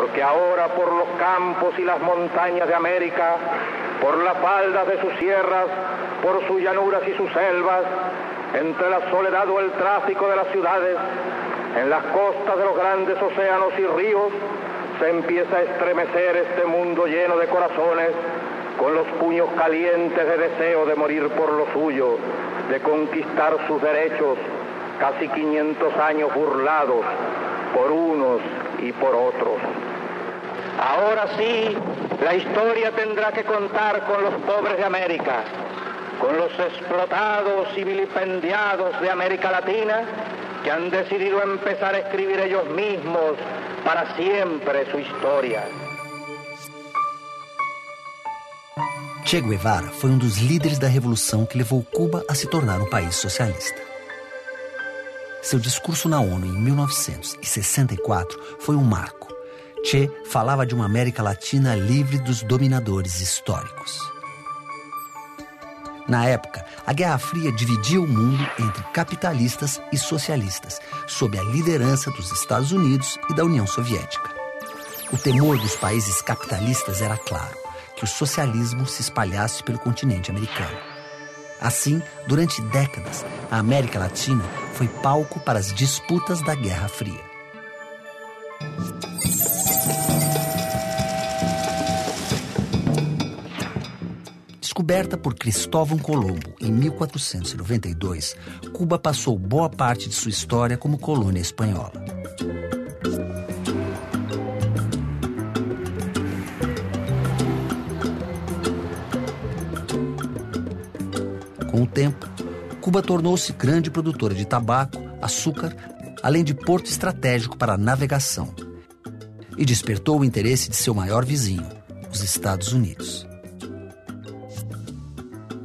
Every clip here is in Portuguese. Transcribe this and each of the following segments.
porque ahora por los campos y las montañas de América, por las faldas de sus sierras, por sus llanuras y sus selvas, entre la soledad o el tráfico de las ciudades, en las costas de los grandes océanos y ríos, se empieza a estremecer este mundo lleno de corazones, con los puños calientes de deseo de morir por lo suyo, de conquistar sus derechos, casi 500 años burlados por unos y por otros. Ahora sí, la historia tendrá que contar con los pobres de América, con los explotados y vilipendiados de América Latina, que han decidido empezar a escribir ellos mismos para siempre su historia. Che Guevara foi dos líderes da revolução que levou Cuba a se tornar um país socialista. Seu discurso na ONU em 1964 foi um marco. Che falava de uma América Latina livre dos dominadores históricos. Na época, a Guerra Fria dividia o mundo entre capitalistas e socialistas, sob a liderança dos Estados Unidos e da União Soviética. O temor dos países capitalistas era claro, que o socialismo se espalhasse pelo continente americano. Assim, durante décadas, a América Latina foi palco para as disputas da Guerra Fria. Descoberta por Cristóvão Colombo em 1492, Cuba passou boa parte de sua história como colônia espanhola. Com o tempo, Cuba tornou-se grande produtora de tabaco, açúcar, além de porto estratégico para a navegação, e despertou o interesse de seu maior vizinho, os Estados Unidos.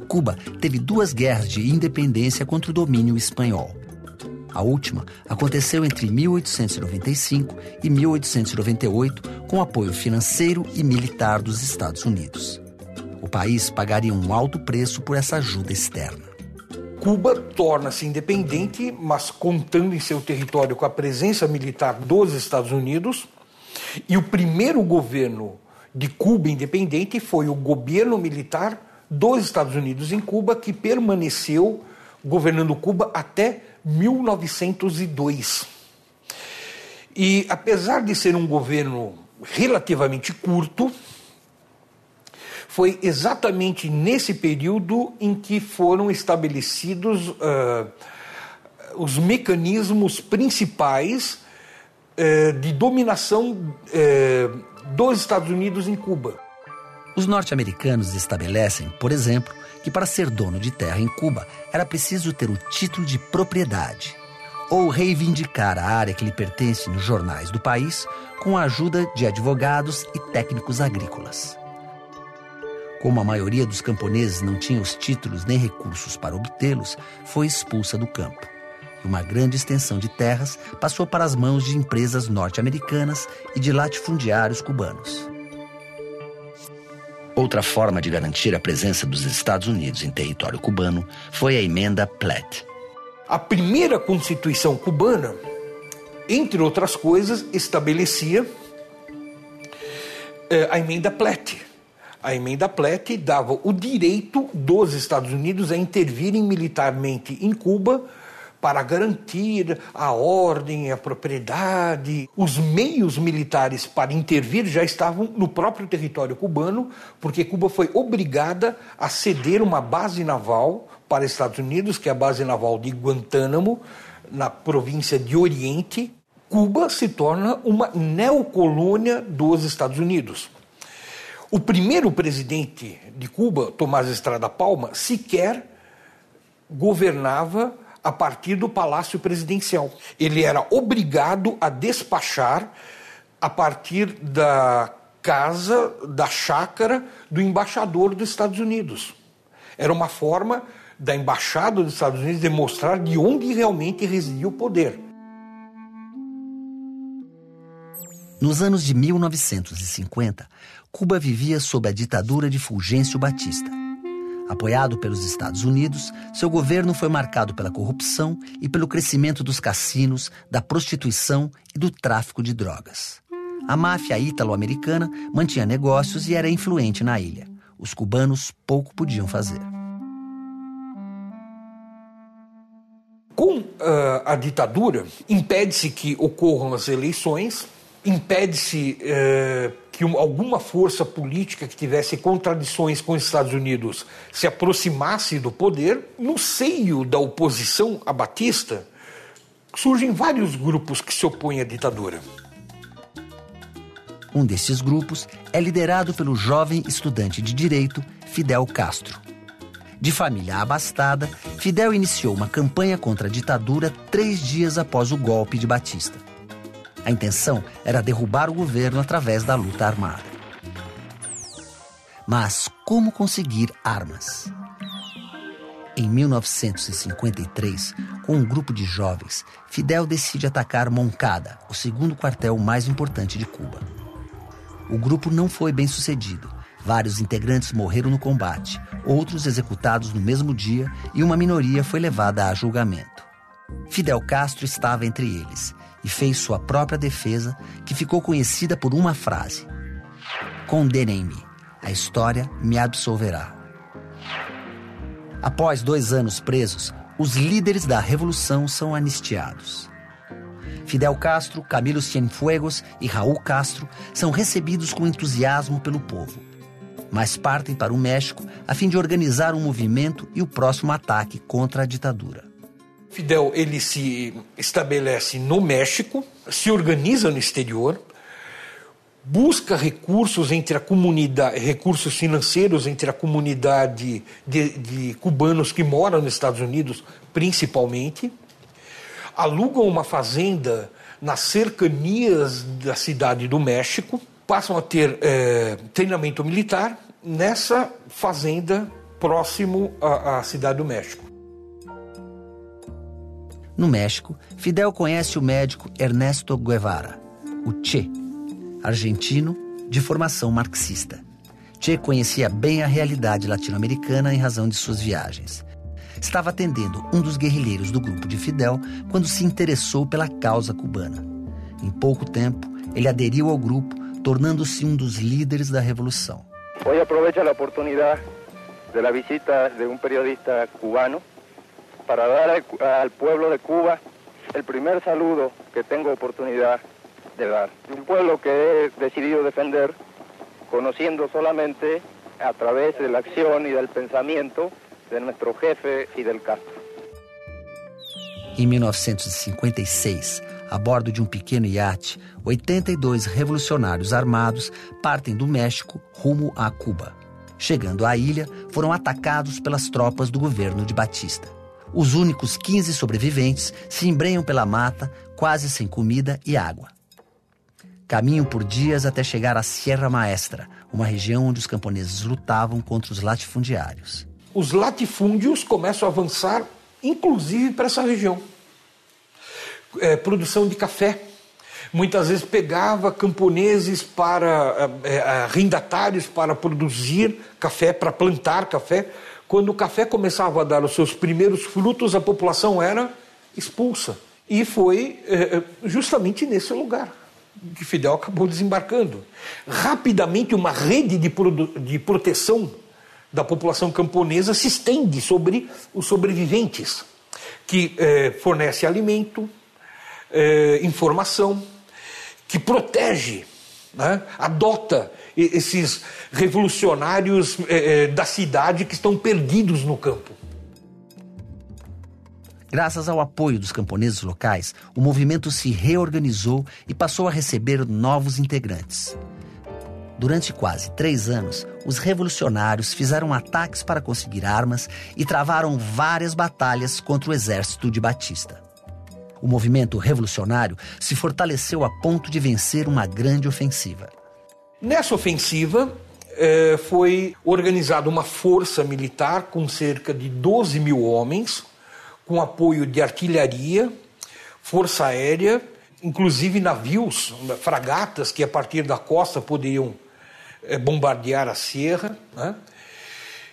Cuba teve 2 guerras de independência contra o domínio espanhol. A última aconteceu entre 1895 e 1898 com apoio financeiro e militar dos Estados Unidos. O país pagaria um alto preço por essa ajuda externa. Cuba torna-se independente, mas contando em seu território com a presença militar dos Estados Unidos, e o primeiro governo de Cuba independente foi o governo militar dos Estados Unidos em Cuba, que permaneceu governando Cuba até 1902. E apesar de ser um governo relativamente curto, foi exatamente nesse período em que foram estabelecidos os mecanismos principais de dominação dos Estados Unidos em Cuba. Os norte-americanos estabelecem, por exemplo, que para ser dono de terra em Cuba era preciso ter o título de propriedade ou reivindicar a área que lhe pertence nos jornais do país com a ajuda de advogados e técnicos agrícolas. Como a maioria dos camponeses não tinha os títulos nem recursos para obtê-los, foi expulsa do campo. E uma grande extensão de terras passou para as mãos de empresas norte-americanas e de latifundiários cubanos. Outra forma de garantir a presença dos Estados Unidos em território cubano foi a Emenda Platt. A primeira Constituição cubana, entre outras coisas, estabelecia a Emenda Platt. A Emenda Platt dava o direito dos Estados Unidos a intervirem militarmente em Cuba para garantir a ordem, a propriedade. Os meios militares para intervir já estavam no próprio território cubano, porque Cuba foi obrigada a ceder uma base naval para os Estados Unidos, que é a base naval de Guantánamo, na província de Oriente. Cuba se torna uma neocolônia dos Estados Unidos. O primeiro presidente de Cuba, Tomás Estrada Palma, sequer governava a partir do Palácio Presidencial. Ele era obrigado a despachar a partir da casa, da chácara do embaixador dos Estados Unidos. Era uma forma da embaixada dos Estados Unidos demonstrar de onde realmente residia o poder. Nos anos de 1950, Cuba vivia sob a ditadura de Fulgêncio Batista. Apoiado pelos Estados Unidos, seu governo foi marcado pela corrupção e pelo crescimento dos cassinos, da prostituição e do tráfico de drogas. A máfia ítalo-americana mantinha negócios e era influente na ilha. Os cubanos pouco podiam fazer. Com a ditadura, impede-se que ocorram as eleições, impede-se que alguma força política que tivesse contradições com os Estados Unidos se aproximasse do poder. No seio da oposição a Batista, surgem vários grupos que se opõem à ditadura. Um desses grupos é liderado pelo jovem estudante de direito Fidel Castro. De família abastada, Fidel iniciou uma campanha contra a ditadura 3 dias após o golpe de Batista. A intenção era derrubar o governo através da luta armada. Mas como conseguir armas? Em 1953, com um grupo de jovens, Fidel decide atacar Moncada, o segundo quartel mais importante de Cuba. O grupo não foi bem sucedido. Vários integrantes morreram no combate, outros executados no mesmo dia e uma minoria foi levada a julgamento. Fidel Castro estava entre eles e fez sua própria defesa, que ficou conhecida por uma frase: "Condenem-me, a história me absolverá". Após 2 anos presos, os líderes da revolução são anistiados. Fidel Castro, Camilo Cienfuegos e Raul Castro são recebidos com entusiasmo pelo povo, mas partem para o México a fim de organizar um movimento e o próximo ataque contra a ditadura. Fidel ele se estabelece no México, se organiza no exterior, busca recursos entre a comunidade, recursos financeiros entre a comunidade de cubanos que moram nos Estados Unidos, principalmente, alugam uma fazenda nas cercanias da cidade do México, passam a ter treinamento militar nessa fazenda próximo à cidade do México. No México, Fidel conhece o médico Ernesto Guevara, o Che, argentino de formação marxista. Che conhecia bem a realidade latino-americana em razão de suas viagens. Estava atendendo um dos guerrilheiros do grupo de Fidel quando se interessou pela causa cubana. Em pouco tempo, ele aderiu ao grupo, tornando-se um dos líderes da revolução. Hoy aprovecho a oportunidad de la visita de un periodista cubano para dar al pueblo de Cuba el primer saludo que tengo oportunidad de dar. Un pueblo que he decidido defender, conociendo solamente a través de la acción y del pensamiento de nuestro jefe Fidel Castro. Em 1956, a bordo de um pequeno iate, 82 revolucionários armados partem do México rumo a Cuba. Chegando à ilha, foram atacados pelas tropas do governo de Batista. Os únicos 15 sobreviventes se embrenham pela mata, quase sem comida e água. Caminham por dias até chegar à Sierra Maestra, uma região onde os camponeses lutavam contra os latifundiários. Os latifúndios começam a avançar, inclusive para essa região. Produção de café. Muitas vezes pegava camponeses para arrendatários para produzir café, para plantar café. Quando o café começava a dar os seus primeiros frutos, a população era expulsa. E foi justamente nesse lugar que Fidel acabou desembarcando. Rapidamente, uma rede de proteção da população camponesa se estende sobre os sobreviventes, que fornece alimento, informação, que protege, né, adota esses revolucionários da cidade que estão perdidos no campo. Graças ao apoio dos camponeses locais, o movimento se reorganizou e passou a receber novos integrantes. Durante quase 3 anos, os revolucionários fizeram ataques para conseguir armas e travaram várias batalhas contra o exército de Batista. O movimento revolucionário se fortaleceu a ponto de vencer uma grande ofensiva. Nessa ofensiva, foi organizada uma força militar com cerca de 12 mil homens, com apoio de artilharia, força aérea, inclusive navios, fragatas que a partir da costa poderiam bombardear a Sierra, né?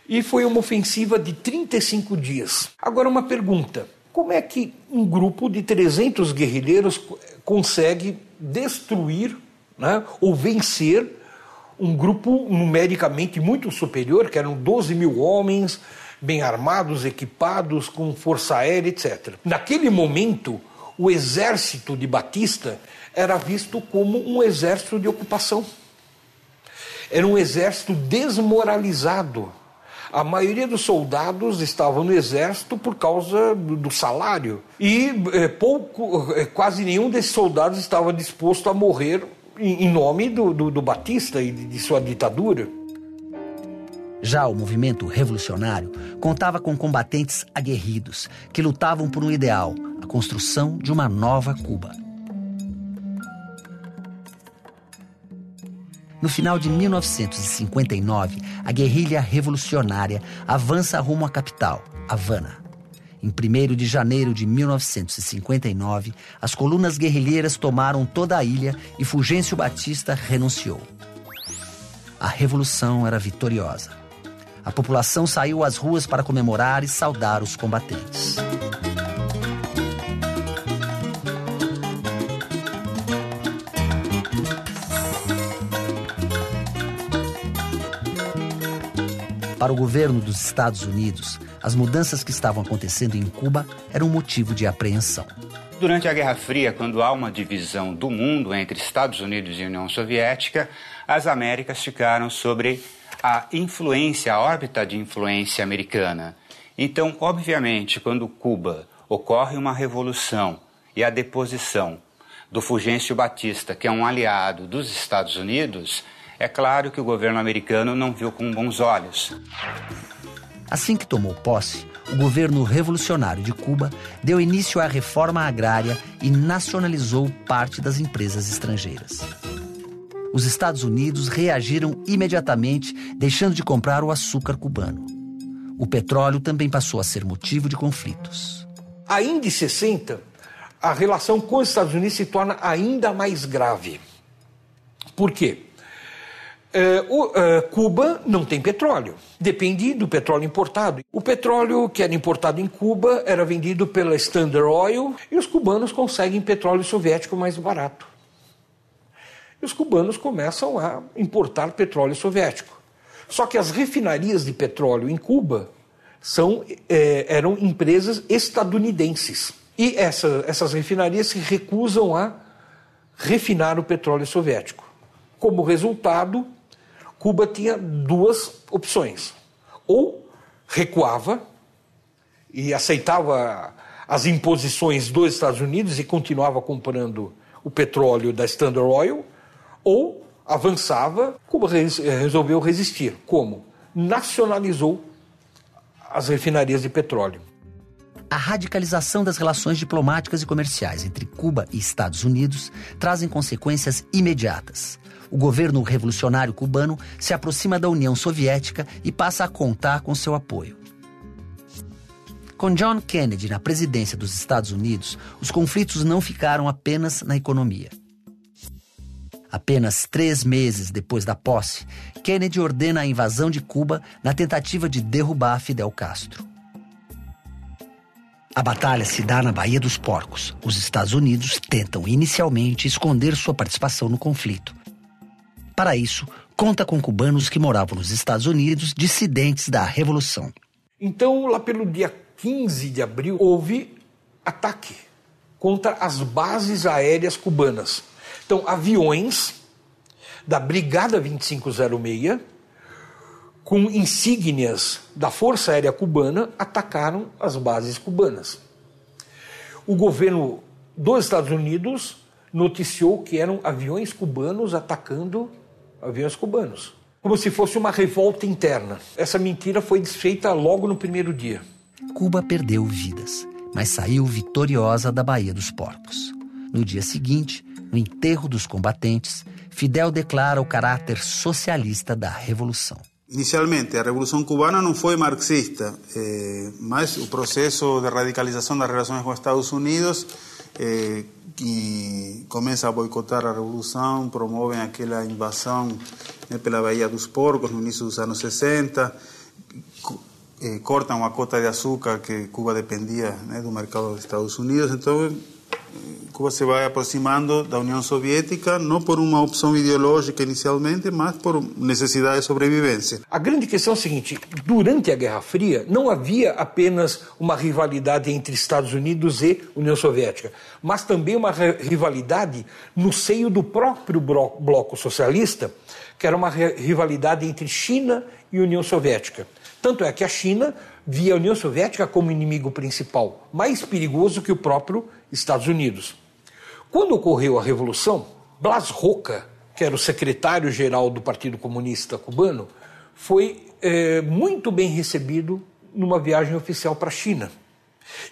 E foi uma ofensiva de 35 dias. Agora uma pergunta: como é que um grupo de 300 guerrilheiros consegue destruir né, ou vencer um grupo numericamente muito superior, que eram 12 mil homens, bem armados, equipados, com força aérea, etc. Naquele momento, o exército de Batista era visto como um exército de ocupação. Era um exército desmoralizado. A maioria dos soldados estavam no exército por causa do salário. E quase nenhum desses soldados estava disposto a morrer em nome do Batista e de sua ditadura. Já o movimento revolucionário contava com combatentes aguerridos que lutavam por um ideal, a construção de uma nova Cuba. No final de 1959, a guerrilha revolucionária avança rumo à capital, Havana. Em 1º de janeiro de 1959, as colunas guerrilheiras tomaram toda a ilha e Fulgêncio Batista renunciou. A revolução era vitoriosa. A população saiu às ruas para comemorar e saudar os combatentes. Para o governo dos Estados Unidos, as mudanças que estavam acontecendo em Cuba eram motivo de apreensão. Durante a Guerra Fria, quando há uma divisão do mundo entre Estados Unidos e União Soviética, as Américas ficaram sobre a influência, a órbita de influência americana. Então, obviamente, quando Cuba ocorre uma revolução e a deposição do Fulgêncio Batista, que é um aliado dos Estados Unidos, é claro que o governo americano não viu com bons olhos. Assim que tomou posse, o governo revolucionário de Cuba deu início à reforma agrária e nacionalizou parte das empresas estrangeiras. Os Estados Unidos reagiram imediatamente, deixando de comprar o açúcar cubano. O petróleo também passou a ser motivo de conflitos. Ainda em 60, a relação com os Estados Unidos se torna ainda mais grave. Por quê? Cuba não tem petróleo, depende do petróleo importado. O petróleo que era importado em Cuba era vendido pela Standard Oil e os cubanos conseguem petróleo soviético mais barato. E os cubanos começam a importar petróleo soviético. Só que as refinarias de petróleo em Cuba eram empresas estadunidenses. E essas refinarias se recusam a refinar o petróleo soviético. Como resultado, Cuba tinha duas opções. Ou recuava e aceitava as imposições dos Estados Unidos e continuava comprando o petróleo da Standard Oil, ou avançava. Cuba resolveu resistir. Como? Nacionalizou as refinarias de petróleo. A radicalização das relações diplomáticas e comerciais entre Cuba e Estados Unidos trazem consequências imediatas. O governo revolucionário cubano se aproxima da União Soviética e passa a contar com seu apoio. Com John Kennedy na presidência dos Estados Unidos, os conflitos não ficaram apenas na economia. Apenas 3 meses depois da posse, Kennedy ordena a invasão de Cuba na tentativa de derrubar Fidel Castro. A batalha se dá na Baía dos Porcos. Os Estados Unidos tentam inicialmente esconder sua participação no conflito. Para isso, conta com cubanos que moravam nos Estados Unidos, dissidentes da Revolução. Então, lá pelo dia 15 de abril, houve ataque contra as bases aéreas cubanas. Então, aviões da Brigada 2506, com insígnias da Força Aérea Cubana, atacaram as bases cubanas. O governo dos Estados Unidos noticiou que eram aviões cubanos atacando aviões cubanos, como se fosse uma revolta interna. Essa mentira foi desfeita logo no primeiro dia. Cuba perdeu vidas, mas saiu vitoriosa da Baía dos Porcos. No dia seguinte, no enterro dos combatentes, Fidel declara o caráter socialista da Revolução. Inicialmente, a Revolução Cubana não foi marxista, mas o processo de radicalização das relações com os Estados Unidos que começa a boicotar a Revolução, promovem aquela invasão pela Baía dos Porcos no início dos anos 60, cortam a cota de açúcar que Cuba dependia do mercado dos Estados Unidos. Então, Cuba se vai aproximando da União Soviética, não por uma opção ideológica inicialmente, mas por necessidade de sobrevivência. A grande questão é a seguinte: durante a Guerra Fria não havia apenas uma rivalidade entre Estados Unidos e União Soviética, mas também uma rivalidade no seio do próprio bloco socialista, que era uma rivalidade entre China e União Soviética. Tanto é que a China via a União Soviética como inimigo principal, mais perigoso que o próprio Estados Unidos. Quando ocorreu a Revolução, Blas Roca, que era o secretário-geral do Partido Comunista Cubano, foi muito bem recebido numa viagem oficial para a China.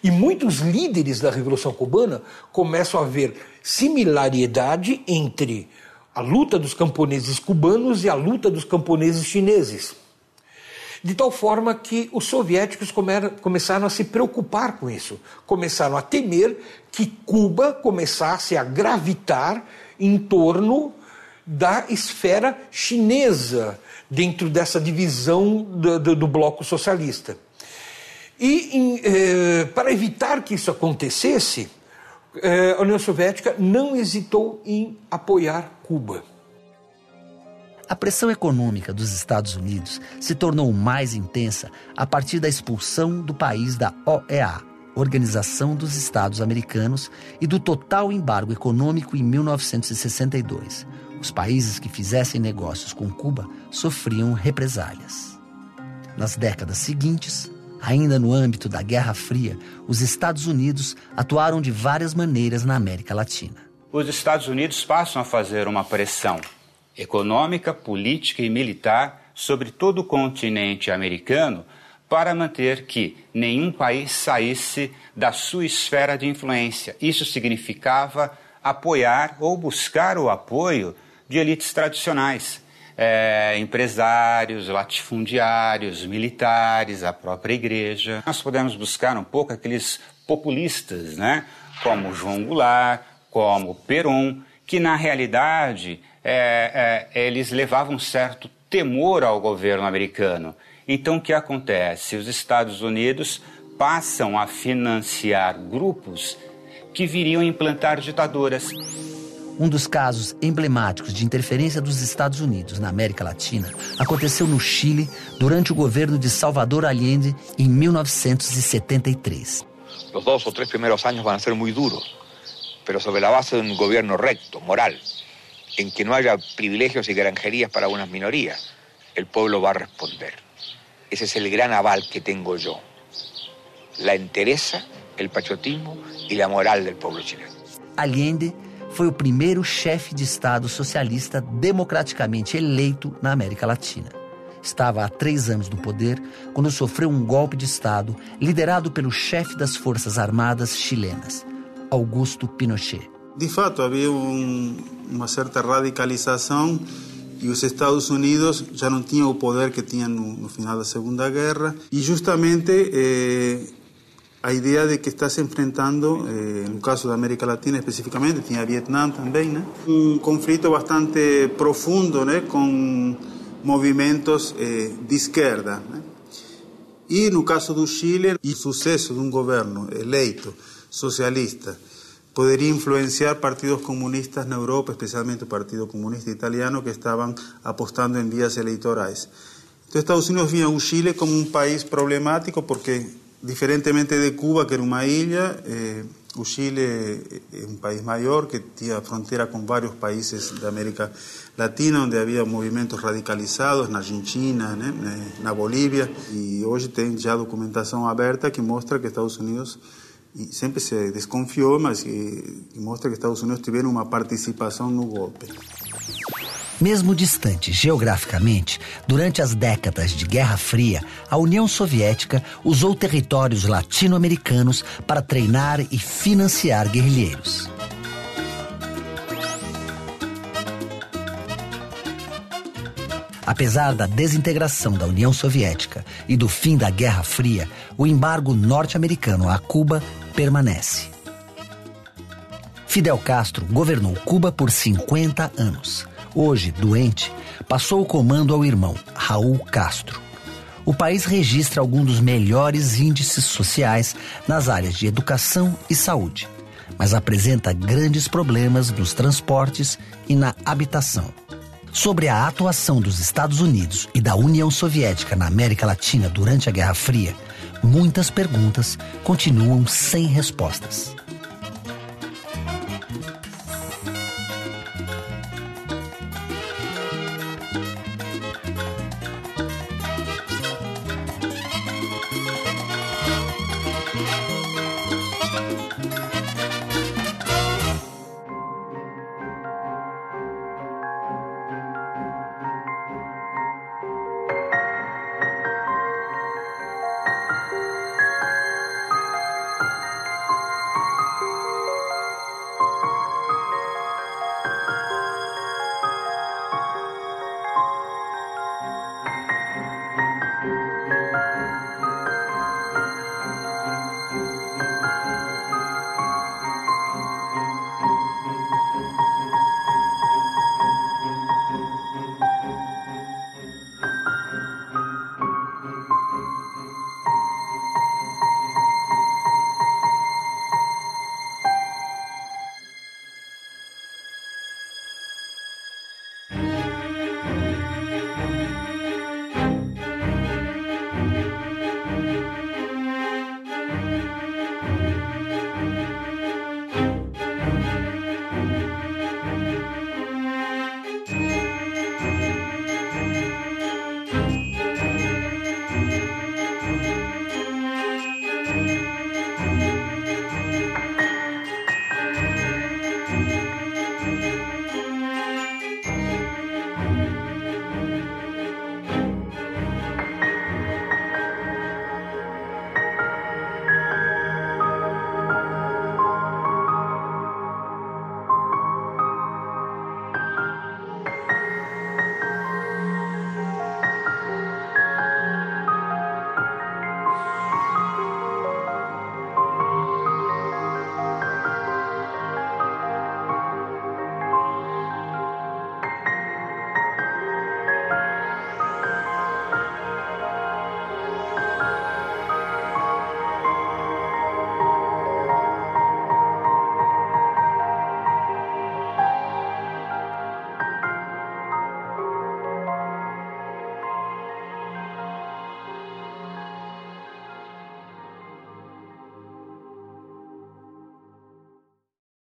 E muitos líderes da Revolução Cubana começam a ver similaridade entre a luta dos camponeses cubanos e a luta dos camponeses chineses. De tal forma que os soviéticos começaram a se preocupar com isso, começaram a temer que Cuba começasse a gravitar em torno da esfera chinesa, dentro dessa divisão do bloco socialista. E para evitar que isso acontecesse, a União Soviética não hesitou em apoiar Cuba. A pressão econômica dos Estados Unidos se tornou mais intensa a partir da expulsão do país da OEA, Organização dos Estados Americanos, e do total embargo econômico em 1962. Os países que fizessem negócios com Cuba sofriam represálias. Nas décadas seguintes, ainda no âmbito da Guerra Fria, os Estados Unidos atuaram de várias maneiras na América Latina. Os Estados Unidos passam a fazer uma pressão econômica, política e militar sobre todo o continente americano para manter que nenhum país saísse da sua esfera de influência. Isso significava apoiar ou buscar o apoio de elites tradicionais, empresários, latifundiários, militares, a própria igreja. Nós podemos buscar um pouco aqueles populistas, né? Como João Goulart, como Perón, que na realidade eles levavam um certo temor ao governo americano. Então o que acontece? Os Estados Unidos passam a financiar grupos que viriam implantar ditaduras. Um dos casos emblemáticos de interferência dos Estados Unidos na América Latina aconteceu no Chile durante o governo de Salvador Allende em 1973. Os 2 ou 3 primeiros anos vão ser muito duros, mas sobre a base de um governo recto, moral, en que no haya privilegios y granjerías para unas minorías, el pueblo va a responder. Ese es el gran aval que tengo yo. La entereza, el patriotismo y la moral del pueblo chileno. Allende foi o primeiro chefe de Estado socialista democraticamente eleito na América Latina. Estava há 3 anos no poder quando sofreu um golpe de Estado liderado pelo chefe das Forças Armadas chilenas, Augusto Pinochet. De fato, havia uma certa radicalização e os Estados Unidos já não tinham o poder que tinham no final da Segunda Guerra e justamente a ideia de que está se enfrentando, no caso da América Latina especificamente, tinha Vietnã também, né? Um conflito bastante profundo, né? Com movimentos de esquerda, né? E no caso do Chile, o sucesso de um governo eleito socialista poderia influenciar partidos comunistas na Europa, especialmente o Partido Comunista Italiano, que estavam apostando em vias eleitorais. Então, Estados Unidos via o Chile como um país problemático porque, diferentemente de Cuba, que era uma ilha, o Chile é um país maior que tinha fronteira com vários países da América Latina, onde havia movimentos radicalizados, na Argentina, né, na Bolívia, e hoje tem já documentação aberta que mostra que Estados Unidos, e sempre se desconfiou, mas que mostra que Estados Unidos tiveram uma participação no golpe. Mesmo distante geograficamente, durante as décadas de Guerra Fria, a União Soviética usou territórios latino-americanos para treinar e financiar guerrilheiros. Apesar da desintegração da União Soviética e do fim da Guerra Fria, o embargo norte-americano a Cuba permanece. Fidel Castro governou Cuba por 50 anos. Hoje, doente, passou o comando ao irmão, Raúl Castro. O país registra alguns dos melhores índices sociais nas áreas de educação e saúde. mas apresenta grandes problemas nos transportes e na habitação. Sobre a atuação dos Estados Unidos e da União Soviética na América Latina durante a Guerra Fria, muitas perguntas continuam sem respostas.